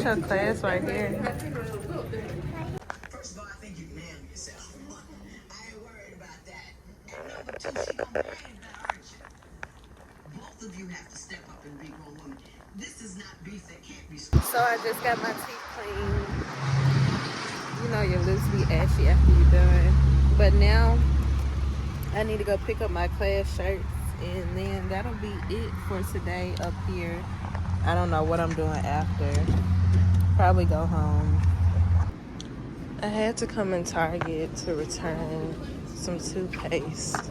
your class right here. First of all, I think you nailed yourself. I ain't worried about that. And number two, she complaining about, aren't you? Both of you have to step up and be grown women. This is not beef that can't be stopped. So I just got my teeth cleaned. You know your lips be ashy after you're done. But now I need to go pick up my class shirts, and then that'll be it for today up here. I don't know what I'm doing after. Probably go home. I had to come in Target to return some toothpaste.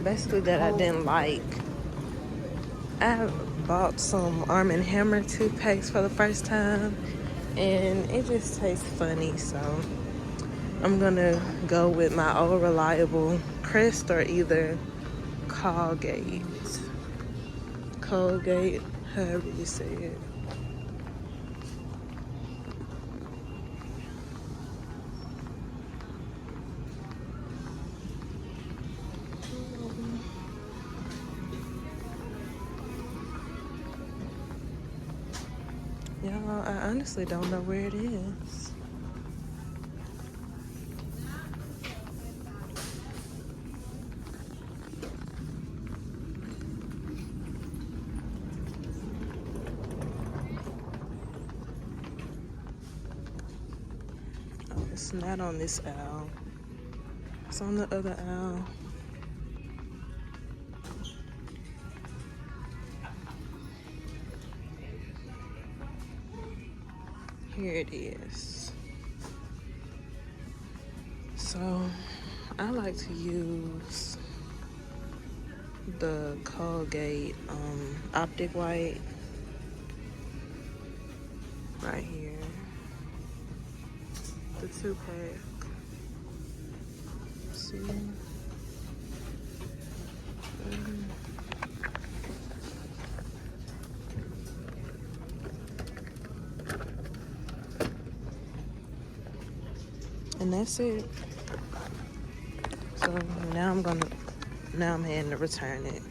Basically that I didn't like. I bought some Arm & Hammer toothpaste for the first time, and it just tastes funny, so I'm gonna go with my old reliable Crest or either Colgate, however you say it. Y'all, I honestly don't know where it is. Oh, it's not on this aisle. It's on the other aisle. Here it is. So I like to use the Colgate Optic White right here. The 2-pack. See? And that's it. So now I'm heading to return it.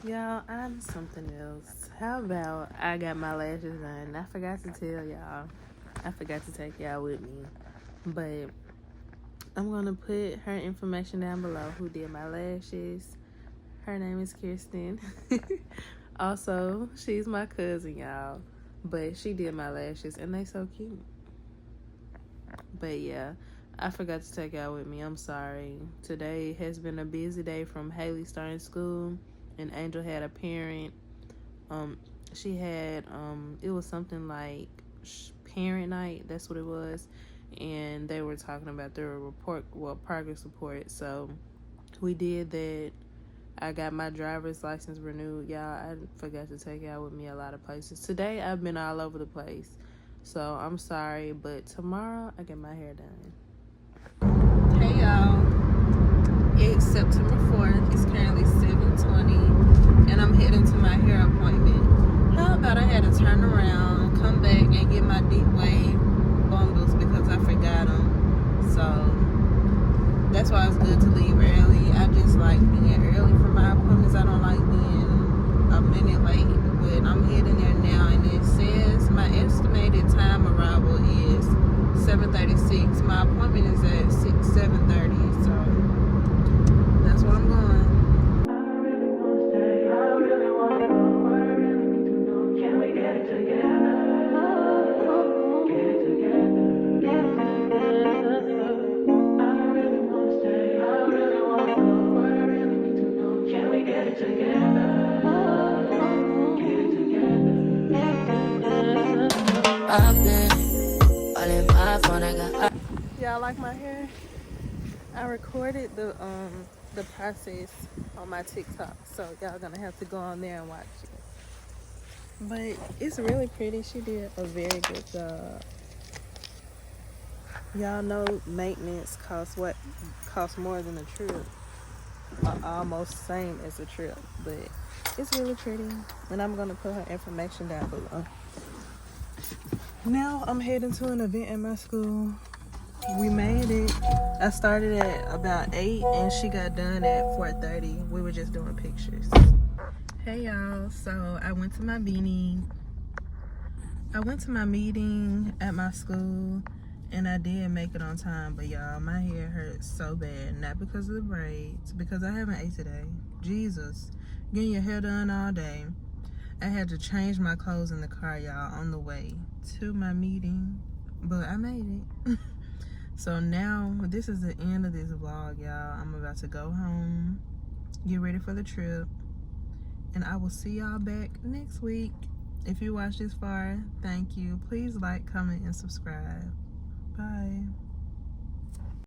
Y'all, I'm something else. How about I got my lashes done? I forgot to tell y'all. I forgot to take y'all with me. But I'm gonna put her information down below who did my lashes. Her name is Kirsten. Also, she's my cousin, y'all. But she did my lashes and they so cute. But yeah, I forgot to take y'all with me. I'm sorry. Today has been a busy day from Haley starting school, and Angel had a parent. She had it was something like parent night. That's what it was, and they were talking about their progress report. So we did that. I got my driver's license renewed, y'all. I forgot to take y'all with me a lot of places. Today I've been all over the place. So I'm sorry, but tomorrow I get my hair done. Hey y'all, it's September 4th. It's currently 7:20, and I'm heading to my hair appointment. How about I had to turn around, come back, and get my deep wave bundles because I forgot them. So that's why it's good to leave early. I just like being early for my appointments. I don't like being a minute late. But I'm heading there now, and it says my estimated time arrival is 7:36. My appointment is at 7:30, so that's where I'm going. I really want to stay. I really want to go. What I really need to know. Can we get it together? Get it together. Get it together. I really want to stay. I really want to go. What I really need to know. Can we get it together? Y'all like my hair? I recorded the process on my TikTok, so y'all gonna have to go on there and watch it. But it's really pretty. She did a very good job. Y'all know maintenance costs more than a trip. Almost same as a trip, but it's really pretty. And I'm gonna put her information down below. Now I'm heading to an event at my school. We made it. I started at about 8 and she got done at 4:30. We were just doing pictures. Hey y'all, so I went to my meeting at my school, and I did make it on time, but y'all, my hair hurts so bad. Not because of the braids, because I haven't ate today. Jesus, getting your hair done all day. I had to change my clothes in the car, y'all, on the way to my meeting, but I made it. So now this is the end of this vlog, y'all. I'm about to go home, get ready for the trip, and I will see y'all back next week. If you watched this far, thank you. Please like, comment, and subscribe. Bye.